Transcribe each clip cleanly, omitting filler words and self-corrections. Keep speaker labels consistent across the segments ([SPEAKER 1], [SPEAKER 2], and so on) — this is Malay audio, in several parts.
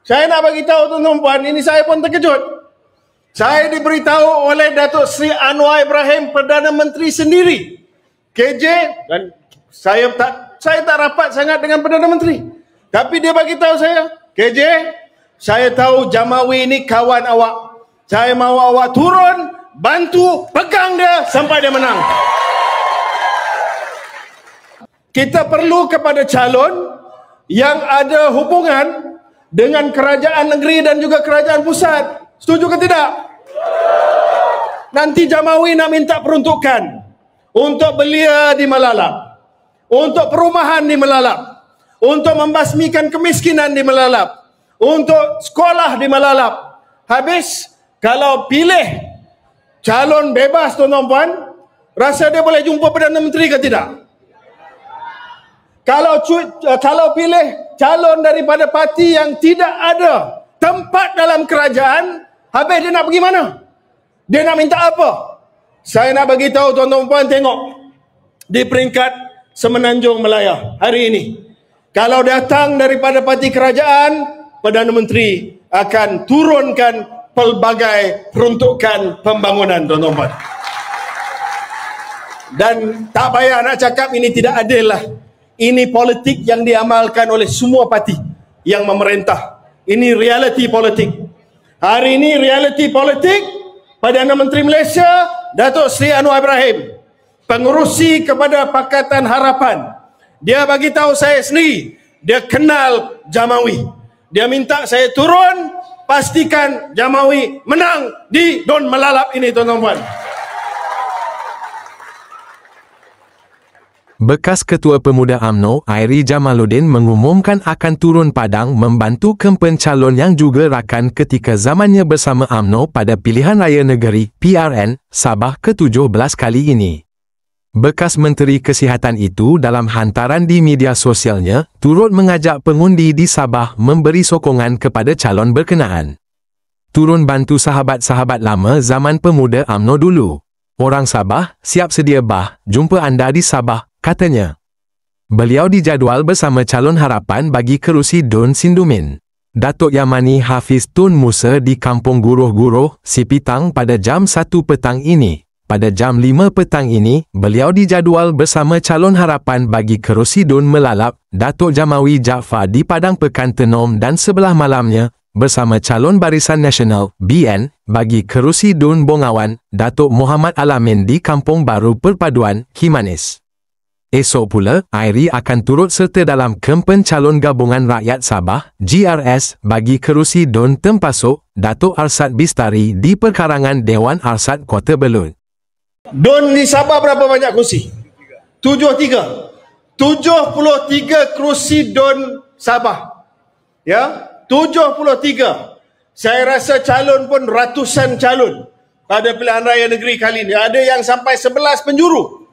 [SPEAKER 1] Saya nak bagi tahu tuan-tuan puan, ini saya pun terkejut. Saya diberitahu oleh Datuk Seri Anwar Ibrahim, Perdana Menteri sendiri, KJ, dan saya tak rapat sangat dengan Perdana Menteri. Tapi dia bagi tahu saya, KJ, saya tahu Jamawi ini kawan awak. Saya mahu awak turun, bantu, pegang dia sampai dia menang. Kita perlu kepada calon yang ada hubungan dengan kerajaan negeri dan juga kerajaan pusat. Setuju ke tidak? Nanti Jamawi nak minta peruntukan untuk belia di Melalap, untuk perumahan di Melalap, untuk membasmikan kemiskinan di Melalap, untuk sekolah di Melalap. Habis, kalau pilih calon bebas tuan-tuan puan, rasa dia boleh jumpa Perdana Menteri ke tidak? Kalau pilih calon daripada parti yang tidak ada tempat dalam kerajaan, habis dia nak pergi mana? Dia nak minta apa? Saya nak bagi tahu tuan-tuan puan, tengok di peringkat Semenanjung Melaya hari ini. Kalau datang daripada parti kerajaan, Perdana Menteri akan turunkan pelbagai peruntukan pembangunan tuan-tuan puan. Dan tak payah nak cakap ini tidak adil lah. Ini politik yang diamalkan oleh semua parti yang memerintah. Ini realiti politik. Hari ini realiti politik, Perdana Menteri Malaysia Datuk Seri Anwar Ibrahim, pengerusi kepada Pakatan Harapan, dia bagi tahu saya sendiri, dia kenal Jamawi. Dia minta saya turun, pastikan Jamawi menang di Don Melalap ini tuan-tuan puan.
[SPEAKER 2] Bekas Ketua Pemuda UMNO, Airi Jamaluddin mengumumkan akan turun padang membantu kempen calon yang juga rakan ketika zamannya bersama UMNO pada Pilihan Raya Negeri PRN Sabah ke-17 kali ini. Bekas Menteri Kesihatan itu dalam hantaran di media sosialnya turut mengajak pengundi di Sabah memberi sokongan kepada calon berkenaan. Turun bantu sahabat-sahabat lama zaman Pemuda UMNO dulu. Orang Sabah, siap sedia jumpa anda di Sabah, katanya. Beliau dijadual bersama calon harapan bagi kerusi Don Sindumin, Datuk Yamani Hafiz Tun Musa di Kampung Guruh-Guruh, Sipitang pada jam 1 petang ini. Pada jam 5 petang ini, beliau dijadual bersama calon harapan bagi kerusi Don Melalap, Datuk Jamawi Jaafar di Padang Pekan Tenom dan sebelah malamnya, bersama calon Barisan Nasional BN bagi kerusi Dun Bongawan, Datuk Muhammad Alamin di Kampung Baru Perpaduan, Kimanis. Esok pula, Airi akan turut serta dalam kempen calon Gabungan Rakyat Sabah GRS bagi kerusi Dun Tempasok, Datuk Arsad Bistari di perkarangan Dewan Arsad Kota Belud.
[SPEAKER 1] Dun di Sabah berapa banyak kerusi? 73 kerusi Dun Sabah. Ya, 73. Saya rasa calon pun ratusan calon pada pilihan raya negeri kali ini. Ada yang sampai 11 penjuru.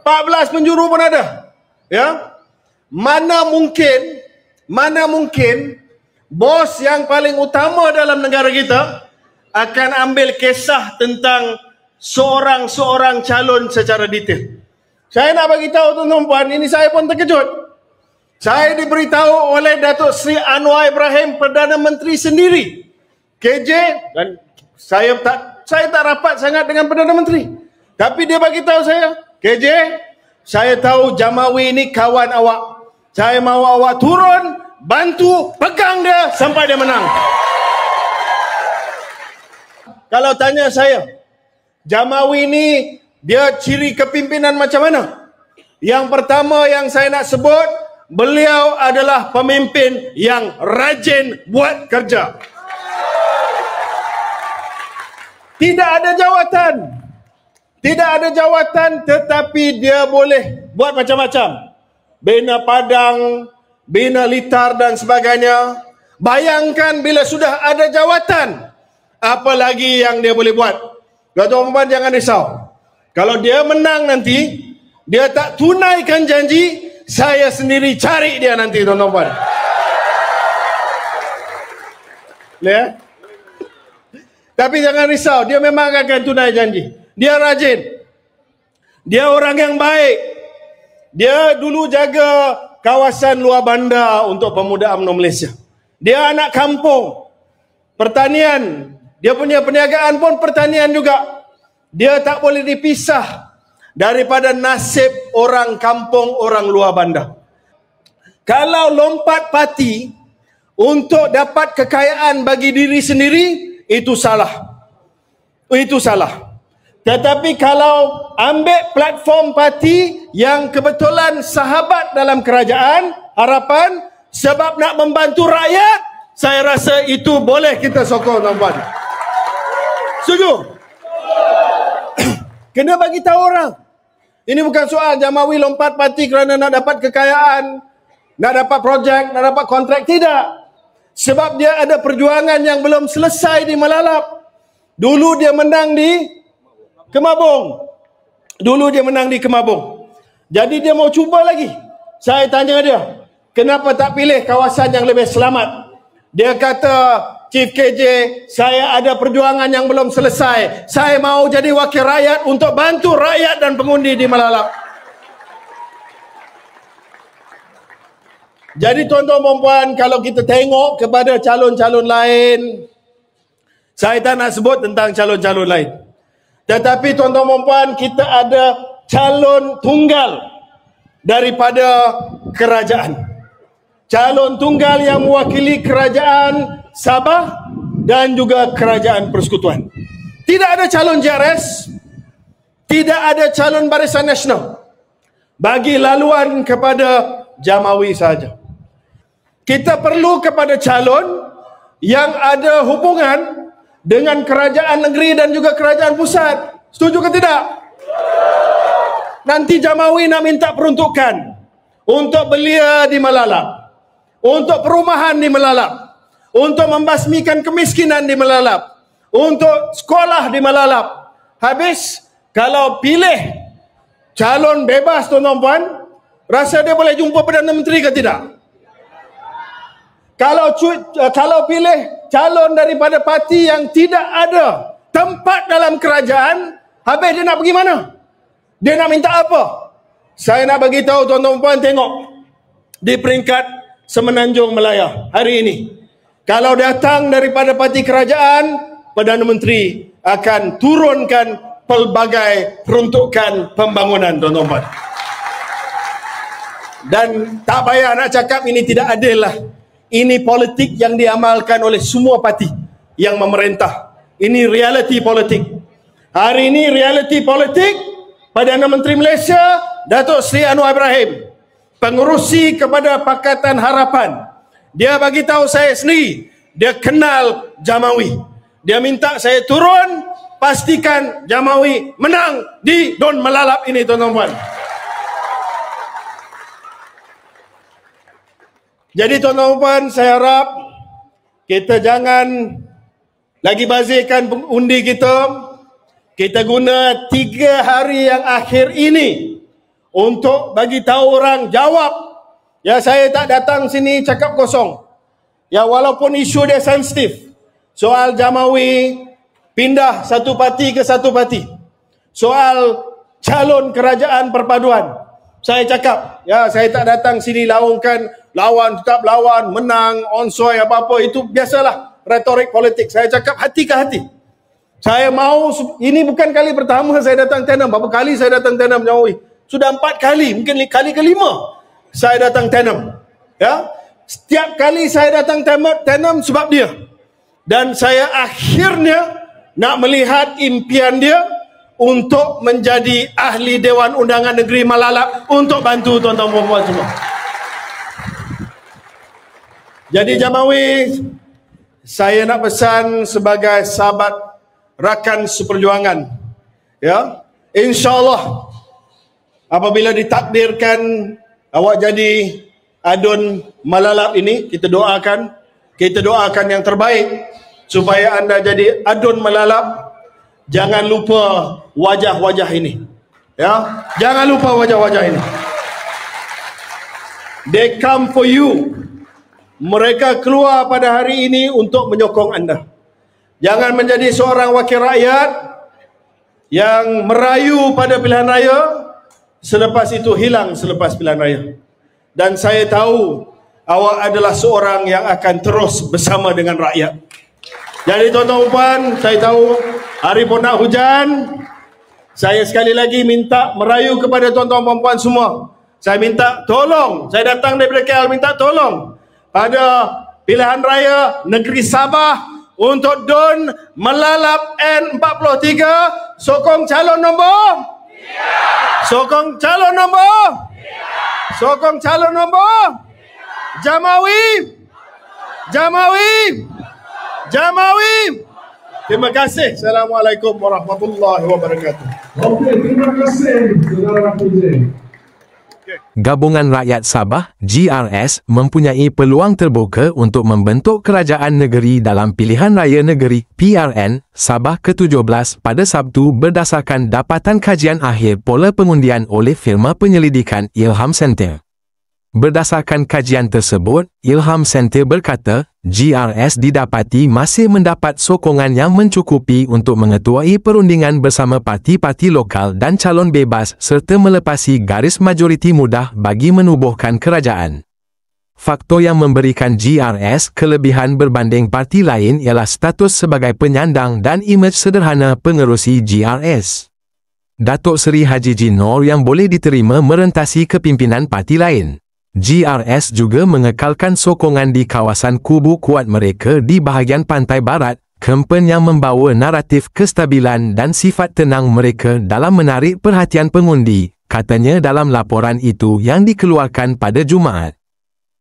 [SPEAKER 1] 14 penjuru pun ada. Ya. Mana mungkin bos yang paling utama dalam negara kita akan ambil kisah tentang seorang-seorang calon secara detail. Saya nak bagi tahu tuan-tuan puan, ini saya pun terkejut. Saya diberitahu oleh Datuk Seri Anwar Ibrahim, Perdana Menteri sendiri, KJ, dan saya tak rapat sangat dengan Perdana Menteri. Tapi dia bagi tahu saya, KJ, saya tahu Jamawi ini kawan awak. Saya mahu awak turun, bantu, pegang dia sampai dia menang. Kalau tanya saya, Jamawi ini dia ciri kepimpinan macam mana? Yang pertama yang saya nak sebut, beliau adalah pemimpin yang rajin buat kerja. Tidak ada jawatan, tetapi dia boleh buat macam-macam. Bina Padang, bina Litar dan sebagainya. Bayangkan bila sudah ada jawatan, apa lagi yang dia boleh buat? Tuan-tuan jangan risau. Kalau dia menang nanti, dia tak tunaikan janji, saya sendiri cari dia nanti tuan-tuan. Ya? Tapi jangan risau, dia memang akan tunai janji. Dia rajin. Dia orang yang baik. Dia dulu jaga kawasan luar bandar untuk Pemuda UMNO Malaysia. Dia anak kampung. Pertanian, dia punya perniagaan pun pertanian juga. Dia tak boleh dipisah daripada nasib orang kampung, orang luar bandar. Kalau lompat parti untuk dapat kekayaan bagi diri sendiri, itu salah. Itu salah. Tetapi kalau ambil platform parti yang kebetulan sahabat dalam kerajaan, harapan, sebab nak membantu rakyat, saya rasa itu boleh kita sokong, tuan-tuan. Setuju? Kena bagi tahu orang. Ini bukan soal Jamawi lompat parti kerana nak dapat kekayaan, nak dapat projek, nak dapat kontrak. Tidak. Sebab dia ada perjuangan yang belum selesai di Melalap. Dulu dia menang di Kemabung. Jadi dia mau cuba lagi. Saya tanya dia, kenapa tak pilih kawasan yang lebih selamat? Dia kata, Chief KJ, saya ada perjuangan yang belum selesai. Saya mau jadi wakil rakyat untuk bantu rakyat dan pengundi di Melalap. Jadi tuan-tuan dan puan, kalau kita tengok kepada calon-calon lain, saya tak nak sebut tentang calon-calon lain. Tetapi tuan-tuan dan puan, kita ada calon tunggal daripada kerajaan. Calon tunggal yang mewakili kerajaan Sabah dan juga kerajaan Persekutuan. Tidak ada calon JRS, tidak ada calon Barisan Nasional. Bagi laluan kepada Jamawi saja. Kita perlu kepada calon yang ada hubungan dengan kerajaan negeri dan juga kerajaan pusat. Setuju ke tidak? Nanti Jamawi nak minta peruntukan untuk belia di Melalap, untuk perumahan di Melalap, untuk membasmikan kemiskinan di Melalap, untuk sekolah di Melalap. Habis, kalau pilih calon bebas, tuan-tuan puan, rasa dia boleh jumpa Perdana Menteri ke tidak? Kalau pilih calon daripada parti yang tidak ada tempat dalam kerajaan, habis dia nak pergi mana? Dia nak minta apa? Saya nak bagi tahu tuan-tuan puan, tengok di peringkat Semenanjung Melaya hari ini. Kalau datang daripada parti kerajaan, Perdana Menteri akan turunkan pelbagai peruntukan pembangunan, tuan-tuan puan. Dan tak payah nak cakap ini tidak adil lah. Ini politik yang diamalkan oleh semua parti yang memerintah. Ini realiti politik. Hari ini realiti politik, Perdana Menteri Malaysia, Datuk Seri Anwar Ibrahim, pengerusi kepada Pakatan Harapan. Dia bagi tahu saya sendiri, dia kenal Jamawi. Dia minta saya turun, pastikan Jamawi menang di Don Melalap ini, tuan-tuan puan. Jadi tuan-tuan puan, saya harap kita jangan lagi bazirkan undi kita. Kita guna 3 hari yang akhir ini untuk bagi tahu orang jawab. Ya, saya tak datang sini cakap kosong. Ya, walaupun isu dia sensitif. Soal Jamawi pindah satu parti ke satu parti. Soal calon kerajaan perpaduan. Saya cakap, ya, saya tak datang sini lawan, tetap lawan, menang, onsoi, apa-apa. Itu biasalah retorik politik. Saya cakap hati ke hati. Saya mau, ini bukan kali pertama saya datang tanam. Berapa kali saya datang tanam Jamawi? Sudah 4 kali, mungkin kali ke-5 saya datang tanam. Ya, setiap kali saya datang tanam sebab dia. Dan saya akhirnya nak melihat impian dia untuk menjadi ahli Dewan Undangan Negeri Melalap untuk bantu tuan-tuan dan puan semua. Jadi Jamawi, saya nak pesan sebagai sahabat rakan seperjuangan, ya, insya-Allah apabila ditakdirkan awak jadi adun Melalap ini, kita doakan yang terbaik supaya anda jadi adun Melalap. Jangan lupa wajah-wajah ini. Ya, jangan lupa wajah-wajah ini. They come for you. Mereka keluar pada hari ini untuk menyokong anda. Jangan menjadi seorang wakil rakyat yang merayu pada pilihan raya, selepas itu hilang selepas pilihan raya. Dan saya tahu awak adalah seorang yang akan terus bersama dengan rakyat. Jadi tuan-tuan dan puan, saya tahu hari pun nak hujan. Saya sekali lagi minta merayu kepada tuan-tuan dan puan semua. Saya minta tolong, saya datang daripada KL minta tolong pada pilihan raya negeri Sabah untuk DUN melalap N43, sokong calon nombor 3. Sokong calon nombor 3. Sokong calon nombor 3. Jamawi. Terima kasih. Assalamualaikum warahmatullahi wabarakatuh.
[SPEAKER 3] Okey, terima kasih Saudara Rafizi.
[SPEAKER 2] Gabungan Rakyat Sabah (GRS) mempunyai peluang terbuka untuk membentuk kerajaan negeri dalam pilihan raya negeri PRN Sabah ke-17 pada Sabtu berdasarkan dapatan kajian akhir pola pengundian oleh firma penyelidikan Ilham Center. Berdasarkan kajian tersebut, Ilham Center berkata, GRS didapati masih mendapat sokongan yang mencukupi untuk mengetuai perundingan bersama parti-parti lokal dan calon bebas serta melepasi garis majoriti mudah bagi menubuhkan kerajaan. Faktor yang memberikan GRS kelebihan berbanding parti lain ialah status sebagai penyandang dan imej sederhana pengerusi GRS. Datuk Seri Haji G. Noor yang boleh diterima merentasi kepimpinan parti lain. GRS juga mengekalkan sokongan di kawasan kubu kuat mereka di bahagian pantai barat, kempen yang membawa naratif kestabilan dan sifat tenang mereka dalam menarik perhatian pengundi, katanya dalam laporan itu yang dikeluarkan pada Jumaat.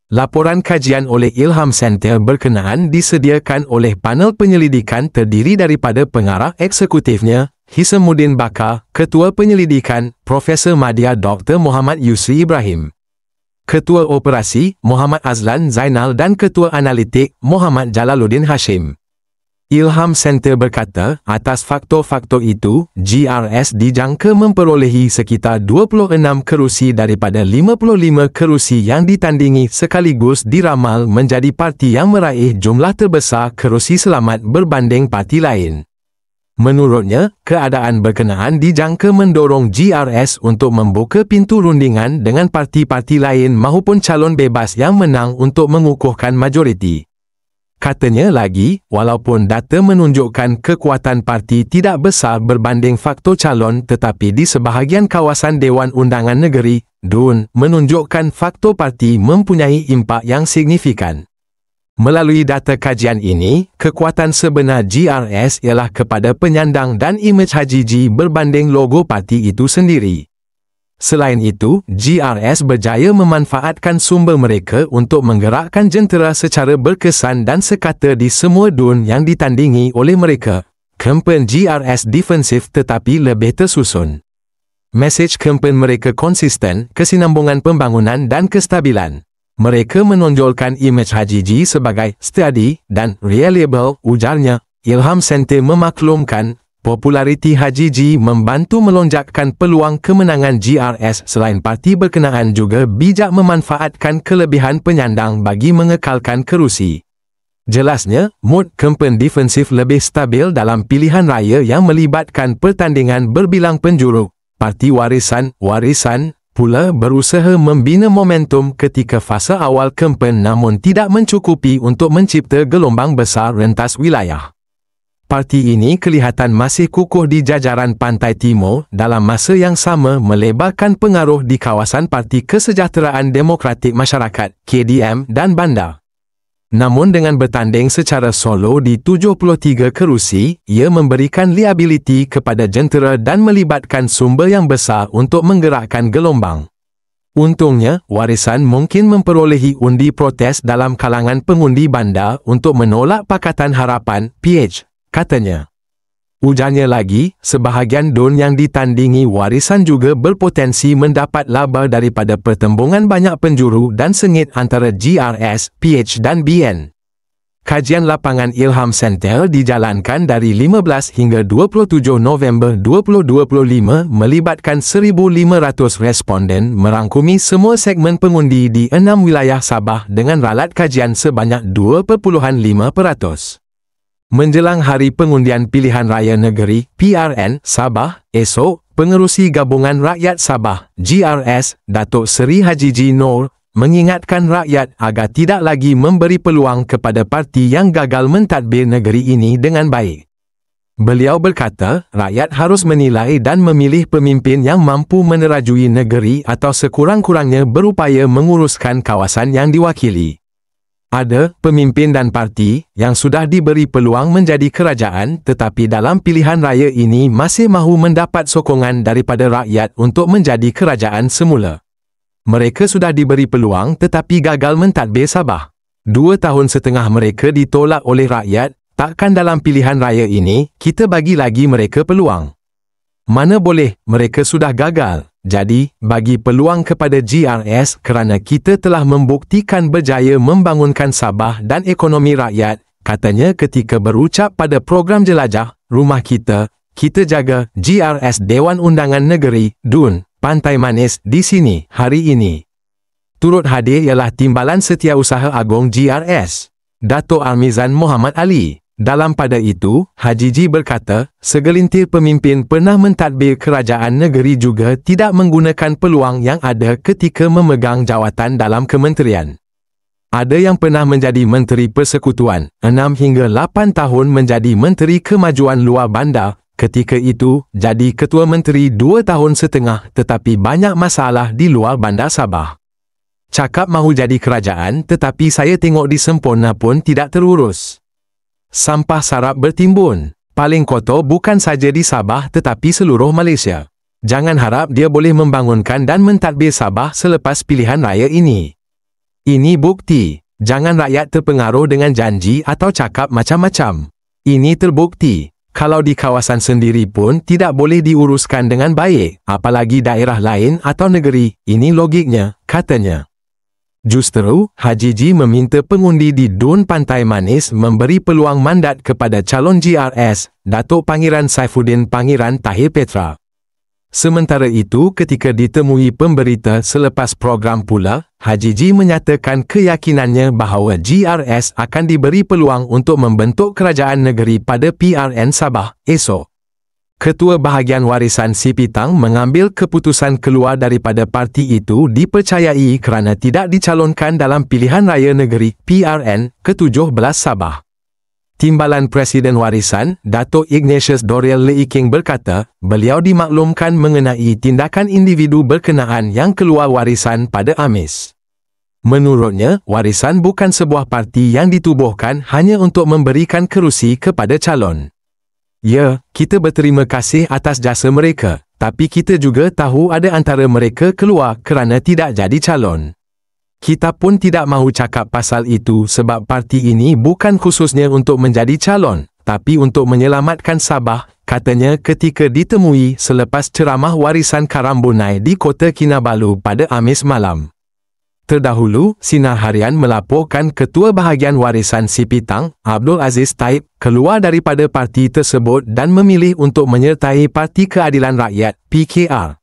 [SPEAKER 2] Laporan kajian oleh Ilham Center berkenaan disediakan oleh panel penyelidikan terdiri daripada pengarah eksekutifnya, Hisamuddin Bakar, Ketua Penyelidikan, Profesor Madya Dr. Muhammad Yusri Ibrahim, Ketua Operasi, Muhammad Azlan Zainal dan Ketua Analitik, Muhammad Jalaluddin Hashim. Ilham Center berkata, atas faktor-faktor itu, GRS dijangka memperolehi sekitar 26 kerusi daripada 55 kerusi yang ditandingi sekaligus diramal menjadi parti yang meraih jumlah terbesar kerusi selamat berbanding parti lain. Menurutnya, keadaan berkenaan dijangka mendorong GRS untuk membuka pintu rundingan dengan parti-parti lain maupun calon bebas yang menang untuk mengukuhkan majoriti. Katanya lagi, walaupun data menunjukkan kekuatan parti tidak besar berbanding faktor calon tetapi di sebahagian kawasan Dewan Undangan Negeri, DUN, menunjukkan faktor parti mempunyai impak yang signifikan. Melalui data kajian ini, kekuatan sebenar GRS ialah kepada penyandang dan imej Haji G berbanding logo parti itu sendiri. Selain itu, GRS berjaya memanfaatkan sumber mereka untuk menggerakkan jentera secara berkesan dan sekata di semua DUN yang ditandingi oleh mereka. Kempen GRS defensif tetapi lebih tersusun. Mesej kempen mereka konsisten, kesinambungan pembangunan dan kestabilan. Mereka menonjolkan imej Haji G sebagai steady dan reliable, ujarnya. Ilham Center memaklumkan, populariti Haji G membantu melonjakkan peluang kemenangan GRS selain parti berkenaan juga bijak memanfaatkan kelebihan penyandang bagi mengekalkan kerusi. Jelasnya, mood kempen defensif lebih stabil dalam pilihan raya yang melibatkan pertandingan berbilang penjuru. Parti warisan pula berusaha membina momentum ketika fasa awal kempen namun tidak mencukupi untuk mencipta gelombang besar rentas wilayah. Parti ini kelihatan masih kukuh di jajaran Pantai Timur dalam masa yang sama melebarkan pengaruh di kawasan Parti Kesejahteraan Demokratik Masyarakat (KDM) dan bandar. Namun dengan bertanding secara solo di 73 kerusi, ia memberikan liability kepada jentera dan melibatkan sumber yang besar untuk menggerakkan gelombang. Untungnya, warisan mungkin memperolehi undi protes dalam kalangan pengundi bandar untuk menolak Pakatan Harapan (PH), katanya. Ujarnya lagi, sebahagian DUN yang ditandingi warisan juga berpotensi mendapat laba daripada pertembungan banyak penjuru dan sengit antara GRS, PH dan BN. Kajian lapangan Ilham Center dijalankan dari 15 hingga 27 November 2025 melibatkan 1,500 responden merangkumi semua segmen pengundi di 6 wilayah Sabah dengan ralat kajian sebanyak 2.5%. Menjelang hari pengundian pilihan raya negeri PRN Sabah esok, Pengerusi Gabungan Rakyat Sabah (GRS) Datuk Seri Haji G. Noor mengingatkan rakyat agar tidak lagi memberi peluang kepada parti yang gagal mentadbir negeri ini dengan baik. Beliau berkata, rakyat harus menilai dan memilih pemimpin yang mampu menerajui negeri atau sekurang-kurangnya berupaya menguruskan kawasan yang diwakili. Ada pemimpin dan parti yang sudah diberi peluang menjadi kerajaan tetapi dalam pilihan raya ini masih mahu mendapat sokongan daripada rakyat untuk menjadi kerajaan semula. Mereka sudah diberi peluang tetapi gagal mentadbir Sabah. 2 tahun setengah mereka ditolak oleh rakyat, takkan dalam pilihan raya ini kita bagi lagi mereka peluang? Mana boleh, mereka sudah gagal. Jadi, bagi peluang kepada GRS kerana kita telah membuktikan berjaya membangunkan Sabah dan ekonomi rakyat, katanya ketika berucap pada program jelajah Rumah Kita jaga GRS Dewan Undangan Negeri, DUN, Pantai Manis di sini hari ini. Turut hadir ialah Timbalan Setiausaha Agong GRS, Dato' Armizan Muhammad Ali. Dalam pada itu, Haji Ji berkata, segelintir pemimpin pernah mentadbir kerajaan negeri juga tidak menggunakan peluang yang ada ketika memegang jawatan dalam kementerian. Ada yang pernah menjadi Menteri Persekutuan, 6 hingga 8 tahun menjadi Menteri Kemajuan Luar Bandar, ketika itu jadi Ketua Menteri 2 tahun setengah tetapi banyak masalah di luar Bandar Sabah. Cakap mahu jadi kerajaan tetapi saya tengok di Semporna pun tidak terurus. Sampah sarap bertimbun. Paling kotor bukan saja di Sabah tetapi seluruh Malaysia. Jangan harap dia boleh membangunkan dan mentadbir Sabah selepas pilihan raya ini. Ini bukti. Jangan rakyat terpengaruh dengan janji atau cakap macam-macam. Ini terbukti. Kalau di kawasan sendiri pun tidak boleh diuruskan dengan baik, apalagi daerah lain atau negeri. Ini logiknya, katanya. Justeru, Haji Ji meminta pengundi di DUN Pantai Manis memberi peluang mandat kepada calon GRS, Datuk Pangeran Saifuddin Pangeran Tahir Petra. Sementara itu, ketika ditemui pemberita selepas program pula, Haji Ji menyatakan keyakinannya bahawa GRS akan diberi peluang untuk membentuk kerajaan negeri pada PRN Sabah esok. Ketua Bahagian Warisan Sipitang mengambil keputusan keluar daripada parti itu dipercayai kerana tidak dicalonkan dalam pilihan raya negeri PRN ke-17 Sabah. Timbalan Presiden Warisan, Datuk Ignatius Dorel Leiking berkata, beliau dimaklumkan mengenai tindakan individu berkenaan yang keluar warisan pada Amis. Menurutnya, warisan bukan sebuah parti yang ditubuhkan hanya untuk memberikan kerusi kepada calon. Ya, kita berterima kasih atas jasa mereka, tapi kita juga tahu ada antara mereka keluar kerana tidak jadi calon. Kita pun tidak mahu cakap pasal itu sebab parti ini bukan khususnya untuk menjadi calon, tapi untuk menyelamatkan Sabah, katanya ketika ditemui selepas ceramah warisan Karambunai di Kota Kinabalu pada Amis malam. Terdahulu, Sinar Harian melaporkan Ketua Bahagian Warisan Sipitang, Abdul Aziz Taib, keluar daripada parti tersebut dan memilih untuk menyertai Parti Keadilan Rakyat, PKR.